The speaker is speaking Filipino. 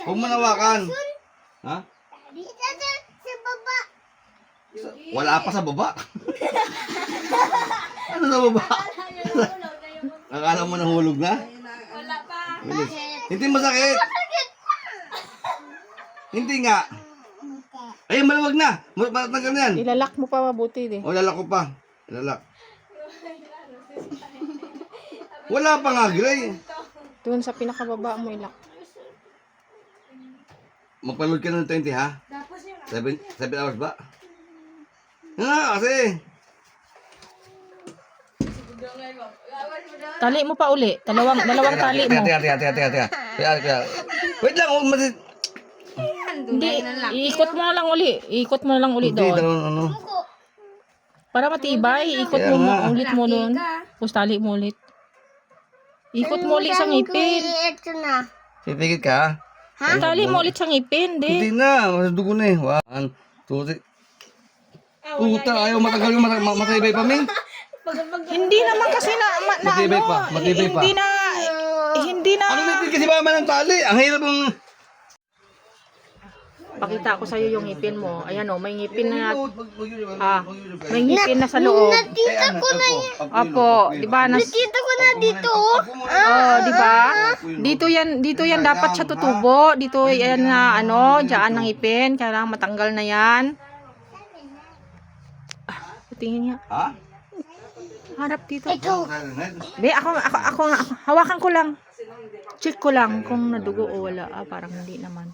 Huwag mo nawakan. Ha? Sa baba. Wala pa sa baba. Ano sa baba? Akala mo nahulog na? Wala pa. Bilis. Hindi masakit. Hindi nga. Ay, maluwag na. Matanggal na yan. Ilalak mo pa mabuti eh. O, lalak ko pa. Lalak. Wala pa nga, Gray. Doon sa pinakababa mo ilak. Magpanood ka ng 20, ha? Tapos yun. 7 hours ba? Nga, kasi. Tali mo pa uli. Dalawang tali mo. Teka. Wait lang, Hindi, iikot mo na lang uli. Iikot mo na lang uli Hindi, doon. dalawang ano. Para matibay, ikot Kaya mo nga. ulit mo doon. Tapos tali mo ulit. Ikot mo ulit sa ngipin. Ito na. Titigit ka, ha? Tali mo ulit sa ngipin, Hindi di. na, masudugo na eh. 1, 2, 3. Puta, ayaw matagal yung matibay pa, Ming. Hindi naman kasi Matibay pa, matibay pa. Hindi na. Ano natin kasi mama ng tali? Ang hirap ng... Pakita ko sa'yo yung ngipin mo. Ayan o, may ngipin na. May ngipin na sa loob. Nakita ko na yan. Opo, di ba? Nakita ko na dito. Oh, di ba? Dito yan dapat siya tutubo. Dito yan na ano, diyan ang ngipin. Kailangan matanggal na yan. Tingin niya. Ha? Harap dito. Ito. Be, ako, hawakan ko lang. Check ko lang kung nadugo o wala. Parang hindi naman.